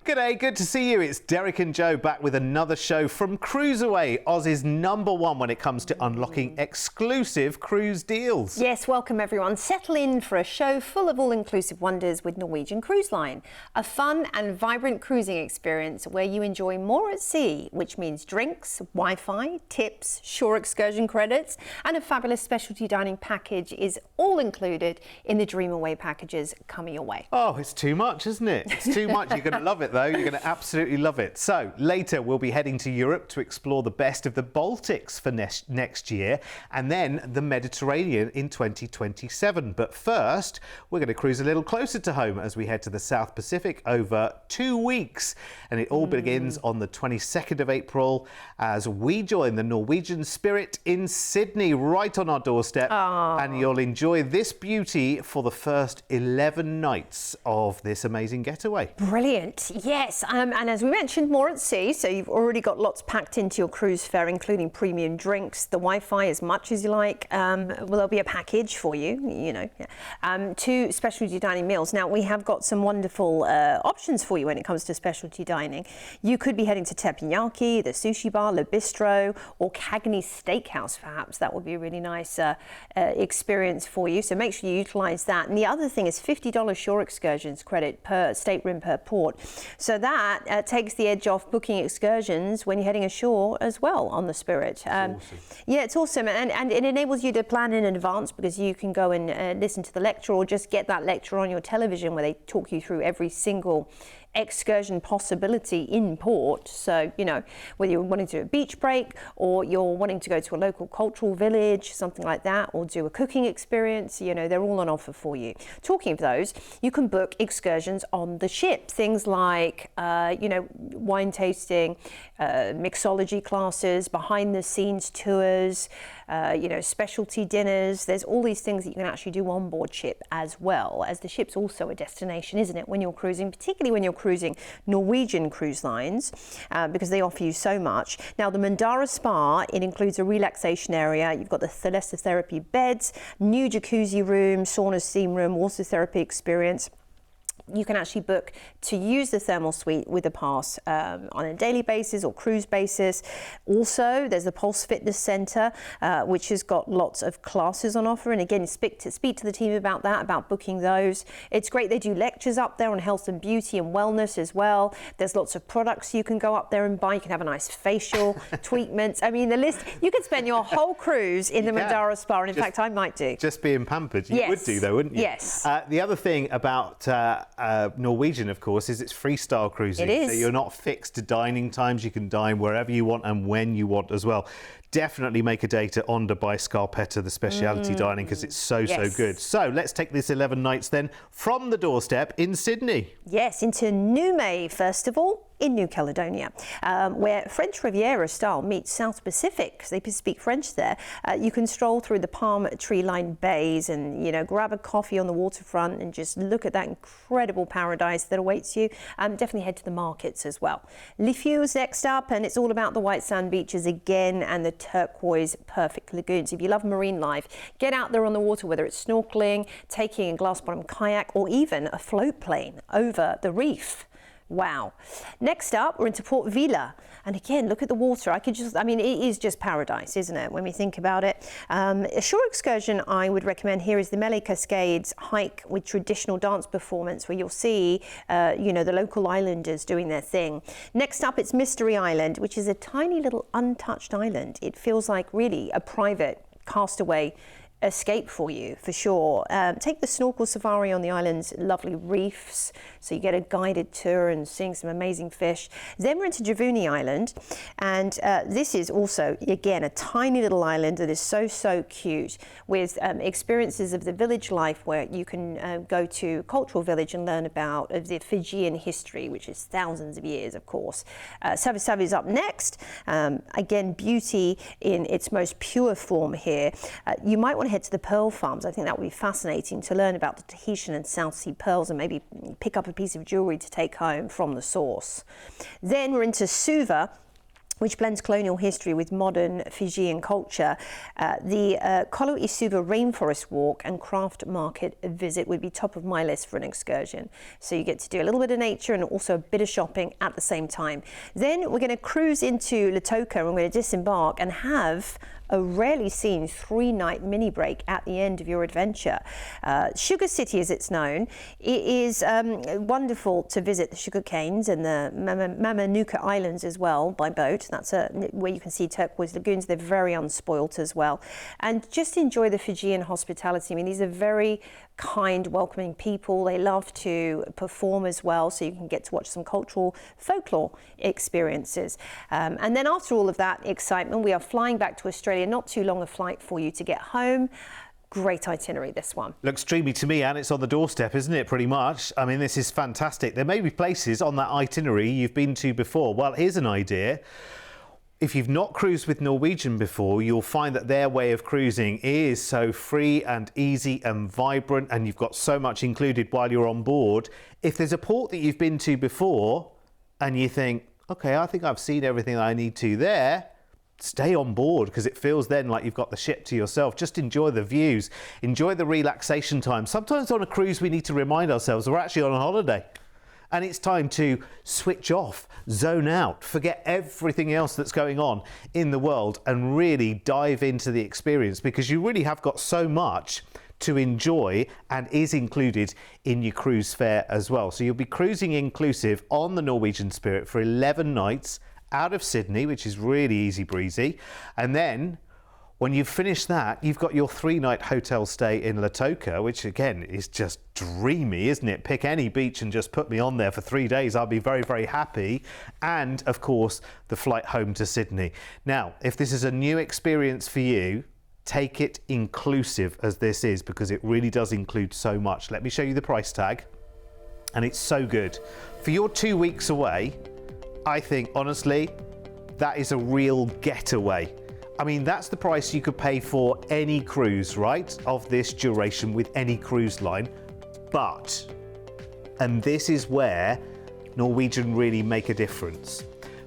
G'day, good to see you. It's Derek and Joe back with another show from CruiseAway, Aussie's #1 when it comes to unlocking exclusive cruise deals. Yes, welcome everyone. Settle in for a show full of all-inclusive wonders with Norwegian Cruise Line. A fun and vibrant cruising experience where you enjoy more at sea, which means drinks, Wi-Fi, tips, shore excursion credits, and a fabulous specialty dining package is all included in the Dream Away packages coming your way. Oh, it's too much, isn't it? It's too much. You're going to love it though. You're going to absolutely love it. So later we'll be heading to Europe to explore the best of the Baltics for next year and then the Mediterranean in 2027. But first, we're going to cruise a little closer to home as we head to the South Pacific over 2 weeks. And it all begins on the 22nd of April as we join the Norwegian Spirit in Sydney, right on our doorstep. And you'll enjoy this beauty for the first 11 nights of this amazing getaway. Brilliant. Yes, and as we mentioned, more at sea, so you've already got lots packed into your cruise fare, including premium drinks, the Wi-Fi as much as you like. Well, there'll be a package for you, 2 specialty dining meals. Now, we have got some wonderful options for you when it comes to specialty dining. You could be heading to Teppanyaki, the Sushi Bar, Le Bistro, or Cagney Steakhouse, perhaps. That would be a really nice experience for you, so make sure you utilise that. And the other thing is $50 shore excursions credit per stateroom per port. So that takes the edge off booking excursions when you're heading ashore as well on the Spirit. Awesome. Yeah, it's awesome, and it enables you to plan in advance because you can go and listen to the lecture or just get that lecture on your television where they talk you through every single excursion possibility in port. So, whether you're wanting to do a beach break or you're wanting to go to a local cultural village, something like that, or do a cooking experience, they're all on offer for you. Talking of those, you can book excursions on the ship. Things like, wine tasting, mixology classes, behind the scenes tours, specialty dinners. There's all these things that you can actually do on board ship as well, as the ship's also a destination, isn't it, when you're cruising, particularly when you're cruising Norwegian cruise lines, because they offer you so much. Now, the Mandara Spa, it includes a relaxation area. You've got the thalassotherapy beds, new jacuzzi room, sauna steam room, water therapy experience. You can actually book to use the thermal suite with a pass on a daily basis or cruise basis. Also, there's the Pulse Fitness Centre, which has got lots of classes on offer. And again, speak to the team about that, about booking those. It's great. They do lectures up there on health and beauty and wellness as well. There's lots of products you can go up there and buy. You can have a nice facial, treatments. I mean, the list, you could spend your whole cruise in the Mandara Spa. And in fact, I might do. Just being pampered. You would do though, wouldn't you? Yes. The other thing about Norwegian, of course, is it's freestyle cruising. It is. So you're not fixed to dining times. You can dine wherever you want and when you want as well. Definitely make a day to Onda by Scarpetta, the speciality dining, because it's so good. So let's take this 11 nights then from the doorstep in Sydney. Yes, into Newmay first of all, in New Caledonia, where French Riviera style meets South Pacific, because they speak French there. You can stroll through the palm tree-lined bays and, grab a coffee on the waterfront and just look at that incredible paradise that awaits you. Definitely head to the markets as well. Lifeu's next up, and it's all about the white sand beaches again and the turquoise perfect lagoons. If you love marine life, get out there on the water, whether it's snorkeling, taking a glass-bottom kayak, or even a float plane over the reef. Wow. Next up, we're into Port Vila. And again, look at the water. It is just paradise, isn't it, when we think about it? A shore excursion I would recommend here is the Mele Cascades hike with traditional dance performance, where you'll see, the local islanders doing their thing. Next up, it's Mystery Island, which is a tiny little untouched island. It feels like really a private castaway escape for you, for sure. Take the snorkel safari on the island's lovely reefs, so you get a guided tour and seeing some amazing fish. Then we're into Javuni Island, and this is also, again, a tiny little island that is so cute, with experiences of the village life, where you can go to a cultural village and learn about the Fijian history, which is thousands of years, of course. Savi is up next. Again, beauty in its most pure form here. You might want to head to the pearl farms. I think that would be fascinating to learn about the Tahitian and South Sea pearls and maybe pick up a piece of jewellery to take home from the source. Then we're into Suva, which blends colonial history with modern Fijian culture. The Kolo Isuba Rainforest Walk and Craft Market visit would be top of my list for an excursion. So you get to do a little bit of nature and also a bit of shopping at the same time. Then we're going to cruise into Lautoka and we're going to disembark and have a rarely seen 3-night mini break at the end of your adventure. Sugar City, as it's known, it is wonderful to visit the sugar canes and the Mamanuca Islands as well by boat. That's where you can see turquoise lagoons. They're very unspoilt as well. And just enjoy the Fijian hospitality. I mean, these are very kind, welcoming people. They love to perform as well, so you can get to watch some cultural folklore experiences. And then after all of that excitement, we are flying back to Australia. Not too long a flight for you to get home. Great itinerary, this one. Looks dreamy to me, and it's on the doorstep, isn't it, pretty much? I mean, this is fantastic. There may be places on that itinerary you've been to before. Well, here's an idea. If you've not cruised with Norwegian before, you'll find that their way of cruising is so free and easy and vibrant, and you've got so much included while you're on board. If there's a port that you've been to before and you think, okay, I think I've seen everything I need to there, stay on board, because it feels then like you've got the ship to yourself. Just enjoy the views, enjoy the relaxation time. Sometimes on a cruise we need to remind ourselves we're actually on a holiday. And it's time to switch off, zone out, forget everything else that's going on in the world and really dive into the experience, because you really have got so much to enjoy and is included in your cruise fare as well. So you'll be cruising inclusive on the Norwegian Spirit for 11 nights out of Sydney, which is really easy breezy. And then when you've finished that, you've got your 3-night hotel stay in Lautoka, which again is just dreamy, isn't it? Pick any beach and just put me on there for 3 days. I'll be very, very happy. And of course, the flight home to Sydney. Now, if this is a new experience for you, take it inclusive as this is, because it really does include so much. Let me show you the price tag. And it's so good. For your 2 weeks away, I think, honestly, that is a real getaway. I mean, that's the price you could pay for any cruise, right, of this duration with any cruise line. But, and this is where Norwegian really make a difference,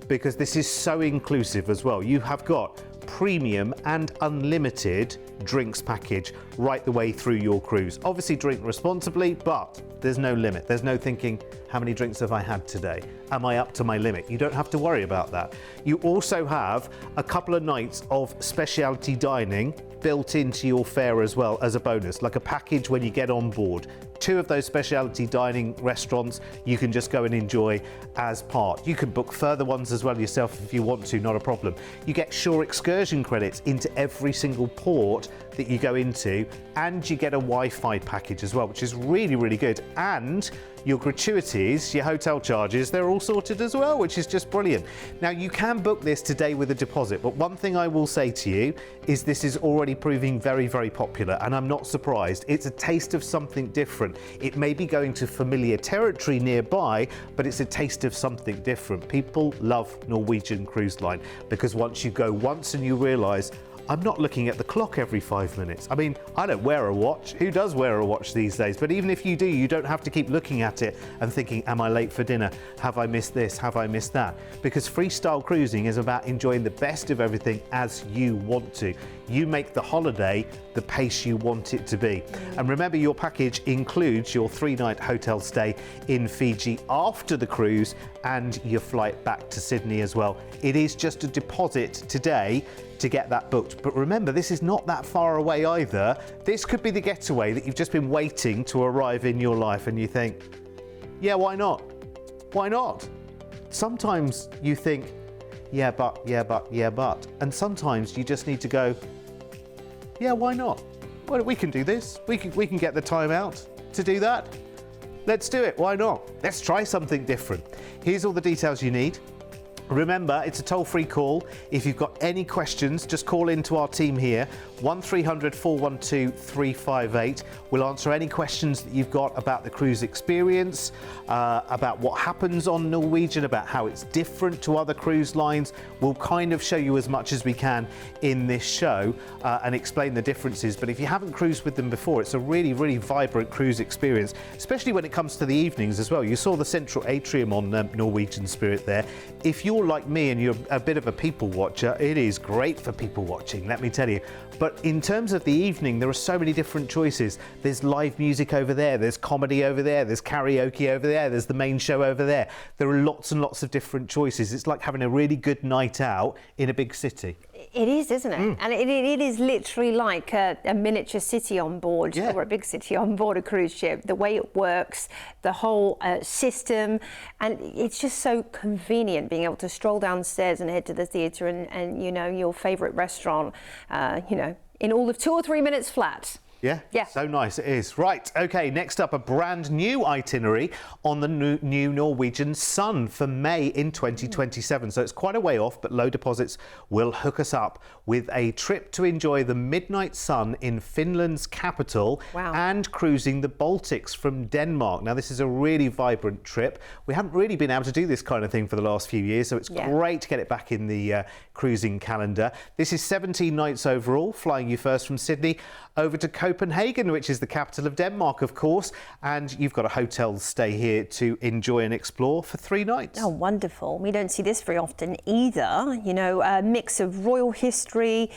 because this is so inclusive as well. You have got premium and unlimited drinks package right the way through your cruise. Obviously drink responsibly, but there's no limit. There's no thinking, how many drinks have I had today? Am I up to my limit? You don't have to worry about that. You also have a couple of nights of specialty dining built into your fare as well as a bonus, like a package when you get on board. 2 of those specialty dining restaurants you can just go and enjoy as part. You can book further ones as well yourself if you want to, not a problem. You get shore excursion credits into every single port that you go into, and you get a Wi-Fi package as well, which is really, really good. And your gratuities, your hotel charges, they're all sorted as well, which is just brilliant. Now, you can book this today with a deposit, but one thing I will say to you is this is already proving very, very popular, and I'm not surprised. It's a taste of something different. It may be going to familiar territory nearby, but it's a taste of something different. People love Norwegian Cruise Line, because once you go once and you realise, I'm not looking at the clock every 5 minutes. I mean, I don't wear a watch. Who does wear a watch these days? But even if you do, you don't have to keep looking at it and thinking, am I late for dinner? Have I missed this? Have I missed that? Because freestyle cruising is about enjoying the best of everything as you want to. You make the holiday the pace you want it to be. And remember, your package includes your 3-night hotel stay in Fiji after the cruise and your flight back to Sydney as well. It is just a deposit today to get that booked. But remember, this is not that far away either. This could be the getaway that you've just been waiting to arrive in your life, and you think, yeah, why not? Why not? Sometimes you think, yeah, but. And sometimes you just need to go, yeah, why not? Well, we can do this. We can get the time out to do that. Let's do it. Why not? Let's try something different. Here's all the details you need. Remember, it's a toll-free call. If you've got any questions, just call into our team here, 1300 412 358. We'll answer any questions that you've got about the cruise experience, about what happens on Norwegian, about how it's different to other cruise lines. We'll kind of show you as much as we can in this show and explain the differences. But if you haven't cruised with them before, it's a really, really vibrant cruise experience, especially when it comes to the evenings as well. You saw the central atrium on Norwegian Spirit there. If you're you're like me and you're a bit of a people watcher, it is great for people watching, let me tell you. But in terms of the evening, there are so many different choices. There's live music over there, there's comedy over there, there's karaoke over there, there's the main show over there. There are lots and lots of different choices. It's like having a really good night out in a big city. It is, isn't it? And it is literally like a miniature city on board, or a big city on board a cruise ship. The way it works, the whole system, and it's just so convenient being able to stroll downstairs and head to the theatre and you know, your favourite restaurant, you know, in all of 2 or 3 minutes flat. Yeah, so nice it is. Right, okay, next up, a brand new itinerary on the new Norwegian Sun for May in 2027. So it's quite a way off, but low deposits will hook us up with a trip to enjoy the midnight sun in Finland's capital and cruising the Baltics from Denmark. Now, this is a really vibrant trip. We haven't really been able to do this kind of thing for the last few years, so it's great to get it back in the cruising calendar. This is 17 nights overall, flying you first from Sydney over to Copenhagen, which is the capital of Denmark, of course, and you've got a hotel stay here to enjoy and explore for 3 nights. Oh, wonderful. We don't see this very often either. You know, a mix of royal history,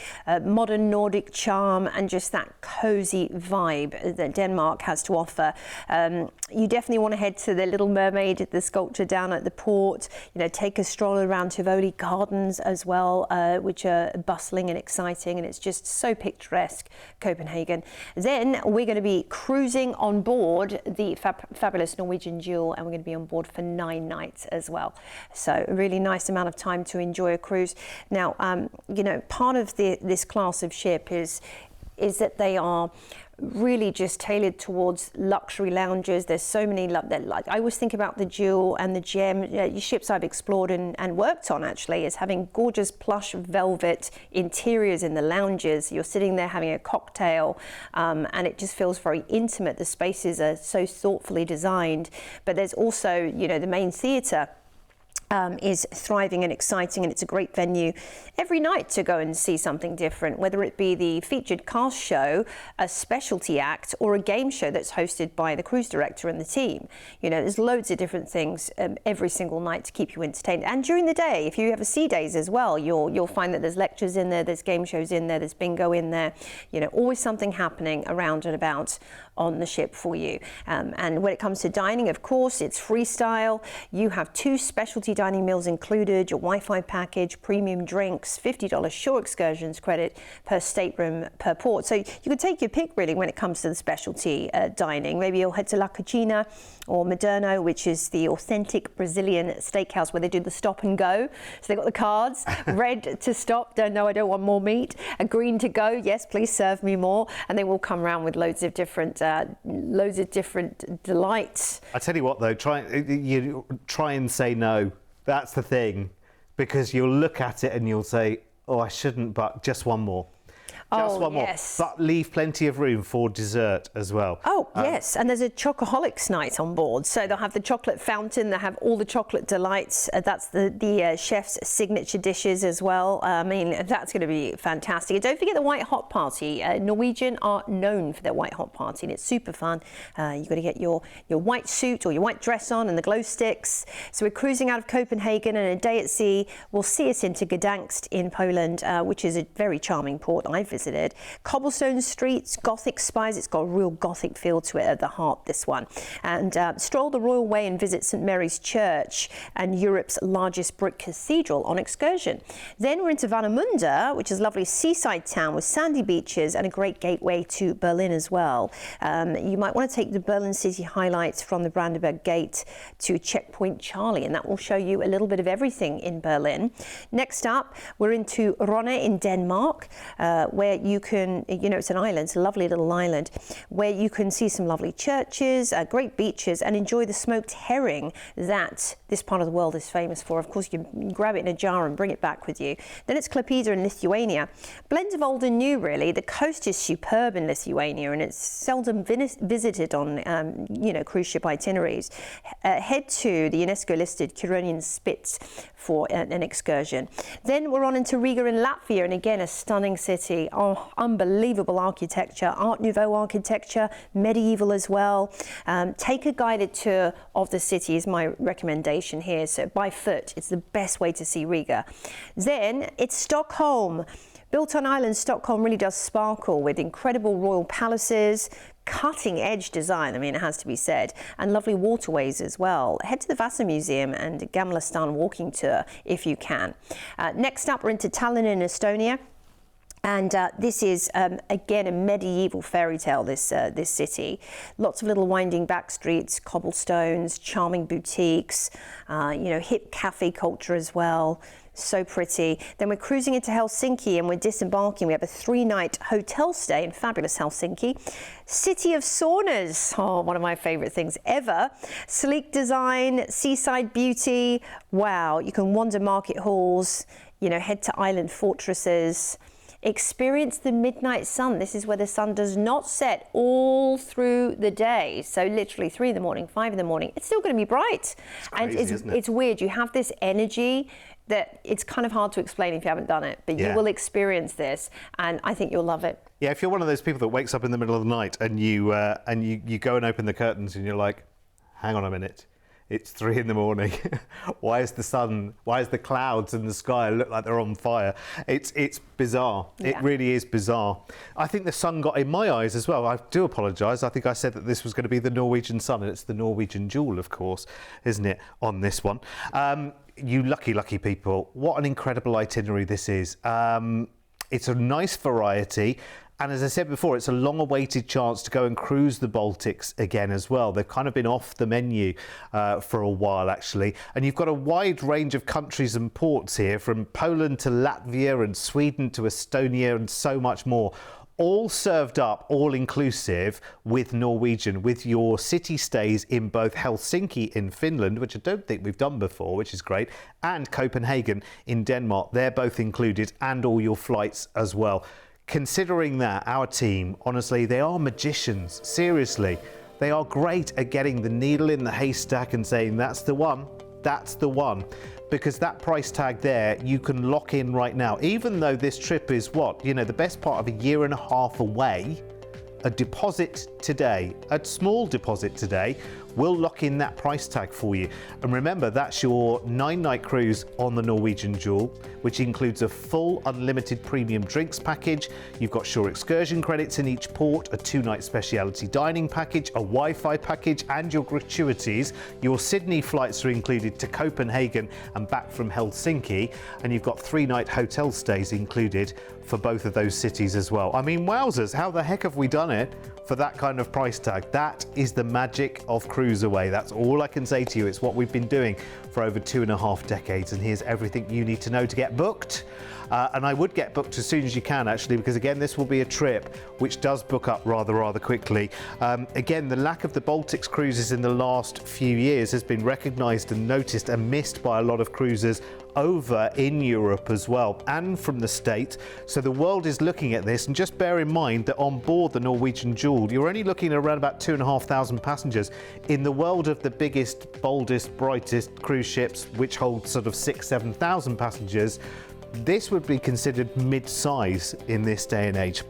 modern Nordic charm, and just that cosy vibe that Denmark has to offer. You definitely want to head to the Little Mermaid, the sculpture down at the port, you know, take a stroll around Tivoli Gardens as well, which are bustling and exciting, and it's just so picturesque, Copenhagen. Then we're going to be cruising on board the fabulous Norwegian Jewel, and we're going to be on board for 9 nights as well. So a really nice amount of time to enjoy a cruise. Now, you know, part of this class of ship is that they are really just tailored towards luxury lounges. There's so many, like I always think about the Jewel and the Gem, ships I've explored and worked on actually, is having gorgeous plush velvet interiors in the lounges. You're sitting there having a cocktail, and it just feels very intimate. The spaces are so thoughtfully designed, but there's also, you know, the main theatre is thriving and exciting, and it's a great venue every night to go and see something different, whether it be the featured cast show, a specialty act, or a game show that's hosted by the cruise director and the team. You know, there's loads of different things every single night to keep you entertained. And during the day, if you have a sea days as well, you'll find that there's lectures in there, there's game shows in there, there's bingo in there. You know, always something happening around and about on the ship for you. And when it comes to dining, of course, it's freestyle. You have 2 specialty dining meals included, your Wi-Fi package, premium drinks, $50 shore excursions credit per stateroom per port. So you can take your pick really when it comes to the specialty dining. Maybe you'll head to La Cucina or Moderno, which is the authentic Brazilian steakhouse where they do the stop and go. So they've got the cards, red to stop, don't know, I don't want more meat, and green to go, yes, please serve me more. And they will come around with loads of different delights. I tell you what though, try and say no. That's the thing, because you'll look at it and you'll say, oh, I shouldn't, but just one more. Just one more. But leave plenty of room for dessert as well. Oh, yes. And there's a chocoholics night on board. So they'll have the chocolate fountain. They'll have all the chocolate delights. That's the chef's signature dishes as well. I mean, that's going to be fantastic. And don't forget the white hot party. Norwegian are known for their white hot party, and it's super fun. You've got to get your white suit or your white dress on and the glow sticks. So we're cruising out of Copenhagen, and a day at sea will see us into Gdansk in Poland, which is a very charming port I've visited. Cobblestone streets, Gothic spires. It's got a real Gothic feel to it at the heart, this one. And stroll the Royal Way and visit St Mary's Church and Europe's largest brick cathedral on excursion. Then we're into Warnemünde, which is a lovely seaside town with sandy beaches and a great gateway to Berlin as well. You might want to take the Berlin city highlights from the Brandenburg Gate to Checkpoint Charlie, and that will show you a little bit of everything in Berlin. Next up, we're into Rønne in Denmark, where you can, you know, it's an island, it's a lovely little island, where you can see some lovely churches, great beaches, and enjoy the smoked herring that this part of the world is famous for. Of course, you can grab it in a jar and bring it back with you. Then it's Klaipėda in Lithuania. Blend of old and new, really. The coast is superb in Lithuania, and it's seldom visited on, you know, cruise ship itineraries. Head to the UNESCO-listed Kironian Spits for an excursion. Then we're on into Riga in Latvia, and again, a stunning city unbelievable architecture, Art Nouveau architecture, medieval as well. Take a guided tour of the city is my recommendation here. So by foot, it's the best way to see Riga. Then it's Stockholm. Built on island, Stockholm really does sparkle with incredible royal palaces, cutting edge design, I mean, it has to be said, and lovely waterways as well. Head to the Vasa Museum and Gamla Stan walking tour if you can. Next up, we're into Tallinn in Estonia. And this is, again, a medieval fairy tale, this city. Lots of little winding back streets, cobblestones, charming boutiques, hip cafe culture as well. So pretty. Then we're cruising into Helsinki and we're disembarking. We have a 3-night hotel stay in fabulous Helsinki. City of saunas, one of my favorite things ever. Sleek design, seaside beauty. Wow, you can wander market halls, head to island fortresses. Experience the midnight sun. This is where the sun does not set all through the day. So literally 3 in the morning, 5 in the morning, it's still going to be bright. It's crazy, isn't it? It's weird. You have this energy that it's kind of hard to explain if you haven't done it, but you will experience this, and I think you'll love it. Yeah, if you're one of those people that wakes up in the middle of the night and you go and open the curtains and you're like, hang on a minute. It's 3 in the morning. Why is the clouds in the sky look like they're on fire? It's bizarre. Yeah. It really is bizarre. I think the sun got in my eyes as well. I do apologise. I think I said that this was going to be the Norwegian sun, and it's the Norwegian jewel, of course, isn't it, on this one? You lucky people. What an incredible itinerary this is. It's a nice variety. And as I said before, it's a long-awaited chance to go and cruise the Baltics again as well. They've kind of been off the menu for a while, actually. And you've got a wide range of countries and ports here, from Poland to Latvia and Sweden to Estonia and so much more. All served up, all-inclusive with Norwegian, with your city stays in both Helsinki in Finland, which I don't think we've done before, which is great, and Copenhagen in Denmark. They're both included, and all your flights as well. Considering that, our team, honestly, they are magicians. Seriously, they are great at getting the needle in the haystack and saying, that's the one, that's the one. Because that price tag there, you can lock in right now. Even though this trip is the best part of a 1.5 years away, a deposit today, a small deposit today, will lock in that price tag for you. And remember, that's your 9-night cruise on the Norwegian Jewel, which includes a full unlimited premium drinks package. You've got shore excursion credits in each port, a 2-night speciality dining package, a Wi-Fi package, and your gratuities. Your Sydney flights are included to Copenhagen and back from Helsinki, and you've got 3-night hotel stays included for both of those cities as well. I mean, wowzers, how the heck have we done it for that kind of price tag? That is the magic of CruiseAway. That's all I can say to you. It's what we've been doing for over 2.5 decades, and here's everything you need to know to get booked. And I would get booked as soon as you can, actually, because again, this will be a trip which does book up rather quickly. Again, the lack of the Baltics cruises in the last few years has been recognised and noticed and missed by a lot of cruisers over in Europe as well, and from the States. So the world is looking at this, and just bear in mind that on board the Norwegian Jewel, you're only looking at around about 2,500 passengers. In the world of the biggest, boldest, brightest cruise ships, which hold sort of 6,000-7,000 passengers, this would be considered mid-size in this day and age.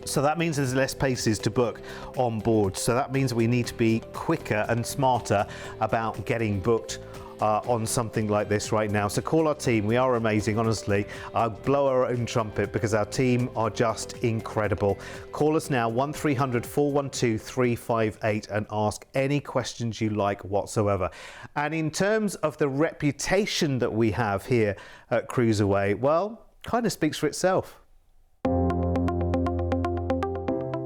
So that means there's less places to book on board. So that means we need to be quicker and smarter about getting booked on something like this right now. So call our team. We are amazing, honestly. I'll blow our own trumpet because our team are just incredible. Call us now, 1300 412 358, and ask any questions you like whatsoever. And in terms of the reputation that we have here at CruiseAway, well, kind of speaks for itself.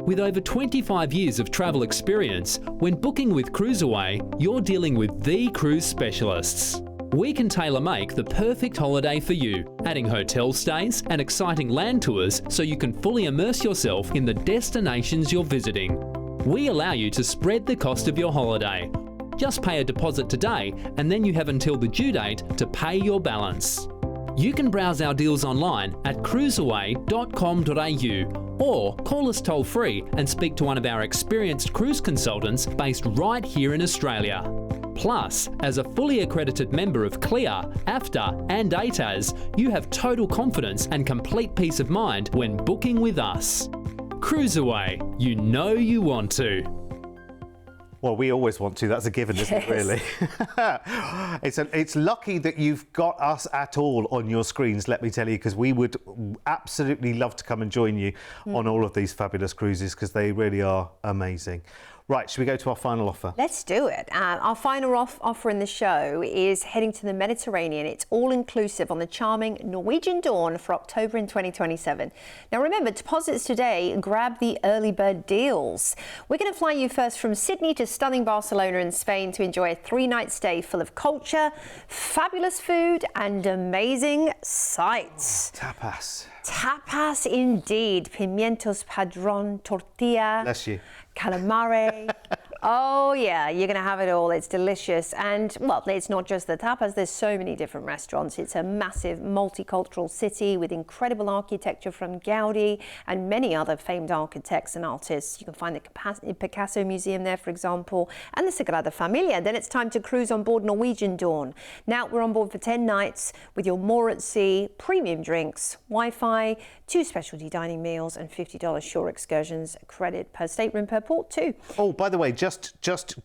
With over 25 years of travel experience, when booking with CruiseAway, you're dealing with the cruise specialists. We can tailor-make the perfect holiday for you, adding hotel stays and exciting land tours so you can fully immerse yourself in the destinations you're visiting. We allow you to spread the cost of your holiday. Just pay a deposit today, and then you have until the due date to pay your balance. You can browse our deals online at cruiseaway.com.au or call us toll-free and speak to one of our experienced cruise consultants based right here in Australia. Plus, as a fully accredited member of CLIA, AFTA and ATAS, you have total confidence and complete peace of mind when booking with us. CruiseAway, you know you want to. Well, we always want to. That's a given, isn't it, really? It's lucky that you've got us at all on your screens, let me tell you, because we would absolutely love to come and join you on all of these fabulous cruises, because they really are amazing. Right, should we go to our final offer? Let's do it. Our final offer in the show is heading to the Mediterranean. It's all-inclusive on the charming Norwegian Dawn for October in 2027. Now remember, deposits today, grab the early bird deals. We're going to fly you first from Sydney to stunning Barcelona in Spain to enjoy a 3-night stay full of culture, fabulous food and amazing sights. Tapas. Tapas indeed. Pimientos padron, tortilla. Bless you. Calamari. Oh yeah, you're going to have it all. It's delicious. And well, it's not just the tapas. There's so many different restaurants. It's a massive multicultural city with incredible architecture from Gaudi and many other famed architects and artists. You can find the Picasso Museum there, for example, and the Sagrada Familia. Then it's time to cruise on board Norwegian Dawn. Now we're on board for 10 nights with your more at sea, premium drinks, Wi-Fi, 2 specialty dining meals and $50 shore excursions, credit per stateroom per port too. Oh, by the way, just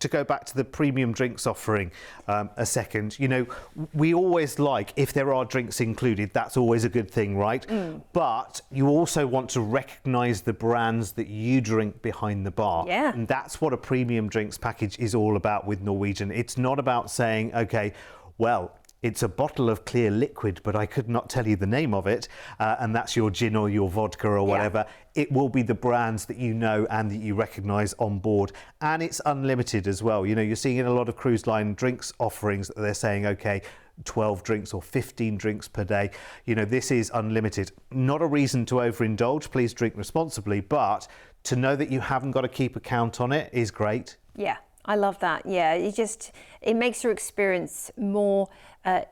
to go back to the premium drinks offering a second, you know, we always like, if there are drinks included, that's always a good thing, right? But you also want to recognise the brands that you drink behind the bar. Yeah. And that's what a premium drinks package is all about with Norwegian. It's not about saying, okay, well, it's a bottle of clear liquid, but I could not tell you the name of it, and that's your gin or your vodka or whatever. Yeah. It will be the brands that you know and that you recognise on board, and it's unlimited as well. You know, you're seeing in a lot of cruise line drinks offerings that they're saying, okay, 12 drinks or 15 drinks per day. You know, this is unlimited. Not a reason to overindulge. Please drink responsibly, but to know that you haven't got to keep a count on it is great. Yeah, I love that. Yeah, it makes your experience more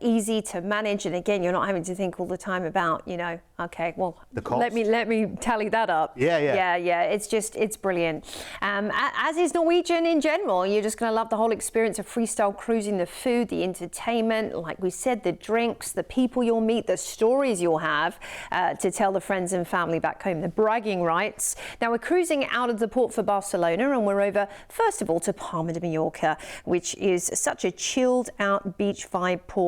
easy to manage, and again, you're not having to think all the time about, you know, okay, well, let me tally that up. Yeah. It's brilliant. As is Norwegian in general. You're just going to love the whole experience of freestyle cruising, the food, the entertainment, like we said, the drinks, the people you'll meet, the stories you'll have to tell the friends and family back home, the bragging rights. Now we're cruising out of the port for Barcelona, and we're over first of all to Palma de Mallorca, which is such a chilled out beach vibe port.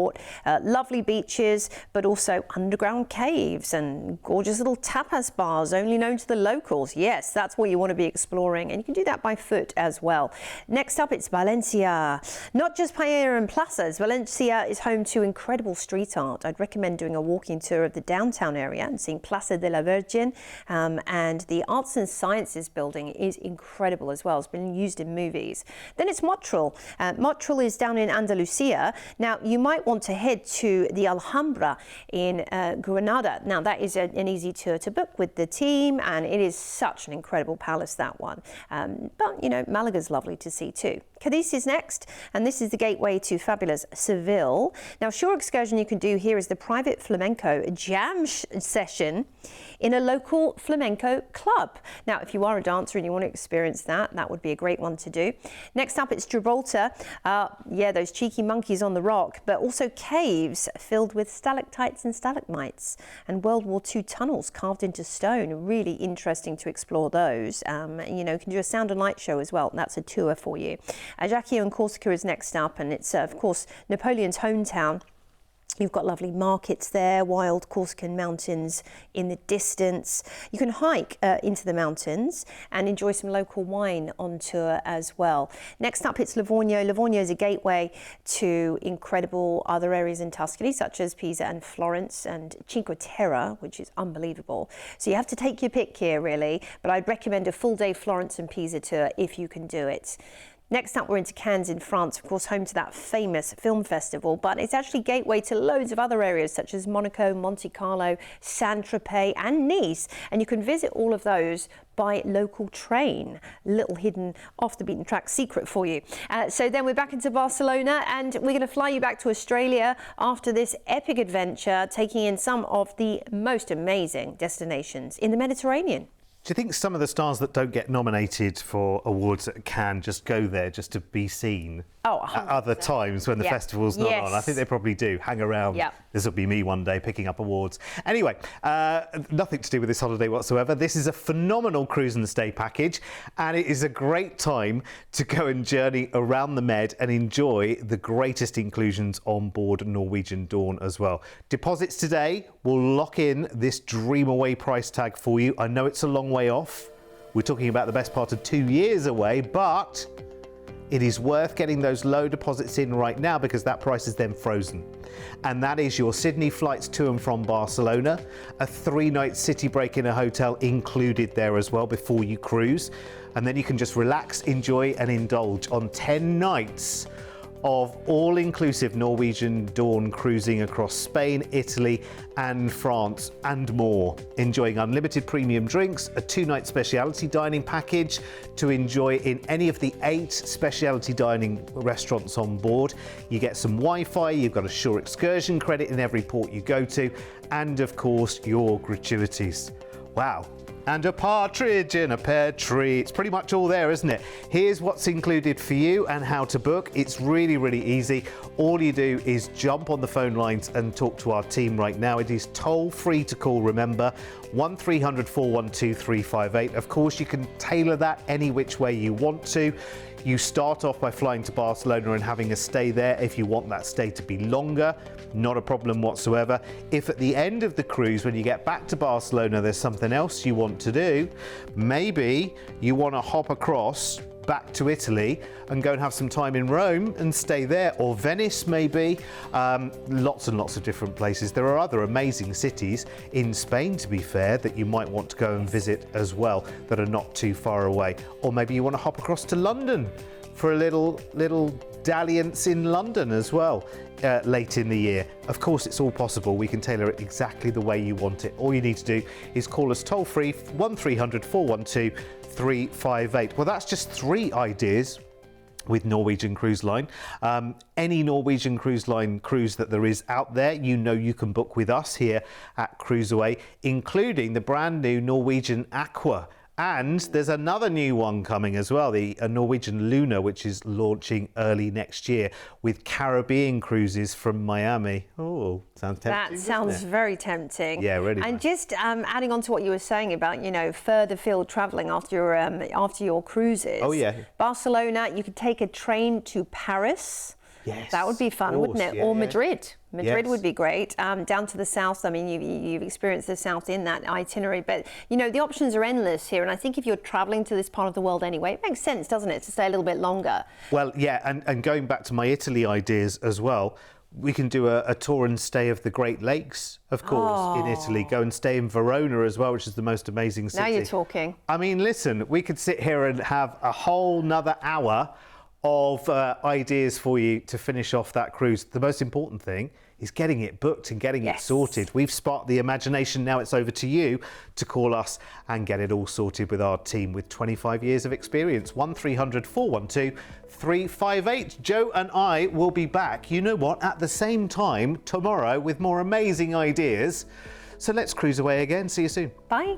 Lovely beaches, but also underground caves and gorgeous little tapas bars only known to the locals. Yes, that's what you want to be exploring, and you can do that by foot as well. Next up, it's Valencia. Not just paella and plazas, Valencia is home to incredible street art. I'd recommend doing a walking tour of the downtown area and seeing Plaza de la Virgen, and the Arts and Sciences building is incredible as well. It's been used in movies. Then it's Motril. Motril is down in Andalusia. Now, you might want to head to the Alhambra in Granada. Now that is an easy tour to book with the team, and it is such an incredible palace, that one. But you know, Malaga's lovely to see too. Cadiz is next, and this is the gateway to fabulous Seville. Now, shore excursion you can do here is the private flamenco jam session in a local flamenco club. Now, if you are a dancer and you want to experience that, that would be a great one to do. Next up, it's Gibraltar. Yeah, those cheeky monkeys on the rock, but also caves filled with stalactites and stalagmites, and World War II tunnels carved into stone. Really interesting to explore those. You know, you can do a sound and light show as well. That's a tour for you. Ajaccio and Corsica is next up, and it's of course Napoleon's hometown. You've got lovely markets there, wild Corsican mountains in the distance. You can hike into the mountains and enjoy some local wine on tour as well. Next up, it's Livorno. Livorno is a gateway to incredible other areas in Tuscany, such as Pisa and Florence and Cinque Terre, which is unbelievable. So you have to take your pick here, really, but I'd recommend a full day Florence and Pisa tour if you can do it. Next up, we're into Cannes in France, of course, home to that famous film festival, but it's actually gateway to loads of other areas such as Monaco, Monte Carlo, Saint-Tropez and Nice. And you can visit all of those by local train. Little hidden off the beaten track secret for you. So then we're back into Barcelona, and we're going to fly you back to Australia after this epic adventure, taking in some of the most amazing destinations in the Mediterranean. Do you think some of the stars that don't get nominated for awards at Cannes just go there just to be seen at other times when the festival's not on? I think they probably do. Hang around. Yep. This will be me one day picking up awards. Anyway, nothing to do with this holiday whatsoever. This is a phenomenal cruise and stay package, and it is a great time to go and journey around the Med and enjoy the greatest inclusions on board Norwegian Dawn as well. Deposits today will lock in this dream away price tag for you. I know it's a long way off. We're talking about the best part of 2 years away, but it is worth getting those low deposits in right now because that price is then frozen. And that is your Sydney flights to and from Barcelona, a 3-night city break in a hotel included there as well before you cruise. And then you can just relax, enjoy and indulge on 10 nights of all-inclusive Norwegian Dawn cruising across Spain, Italy and France and more. Enjoying unlimited premium drinks, a 2-night specialty dining package to enjoy in any of the 8 specialty dining restaurants on board. You get some Wi-Fi, you've got a Shore excursion credit in every port you go to, and of course your gratuities. Wow. And a partridge in a pear tree. It's pretty much all there, isn't it? Here's what's included for you and how to book. It's really, really easy. All you do is jump on the phone lines and talk to our team right now. It is toll free to call, remember, 1300 412 358. Of course, you can tailor that any which way you want to. You start off by flying to Barcelona and having a stay there. If you want that stay to be longer, not a problem whatsoever. If at the end of the cruise, when you get back to Barcelona, there's something else you want to do, maybe you want to hop across back to Italy and go and have some time in Rome and stay there, or Venice maybe. Lots and lots of different places. There are other amazing cities in Spain, to be fair, that you might want to go and visit as well that are not too far away. Or maybe you want to hop across to London for a little dalliance in London as well late in the year. Of course, it's all possible. We can tailor it exactly the way you want it. All you need to do is call us toll free 1300 412 358. Well, that's just 3 ideas with Norwegian Cruise Line. Any Norwegian Cruise Line cruise that there is out there, you know you can book with us here at CruiseAway, including the brand new Norwegian Aqua. And there's another new one coming as well, the Norwegian Luna, which is launching early next year with Caribbean cruises from Miami. Oh, sounds tempting. That sounds very tempting. Yeah, really. And just adding on to what you were saying about, you know, further field travelling after your cruises. Oh, yeah. Barcelona, you could take a train to Paris. Yes, that would be fun, wouldn't it? Yeah, or yeah. Madrid. Madrid Yes. would be great. Down to the south. I mean, you've experienced the south in that itinerary, but you know the options are endless here. And I think if you're travelling to this part of the world anyway, it makes sense, doesn't it, to stay a little bit longer? Well, yeah, and going back to my Italy ideas as well, we can do a tour and stay of the Great Lakes, of course, in Italy. Go and stay in Verona as well, which is the most amazing city. Now you're talking. I mean, listen, we could sit here and have a whole nother hour of ideas for you to finish off that cruise. The most important thing is getting it booked and getting it sorted. We've sparked the imagination. Now it's over to you to call us and get it all sorted with our team with 25 years of experience. 1300 412 358. Joe and I will be back, you know what, at the same time tomorrow with more amazing ideas. So let's cruise away again. See you soon. Bye.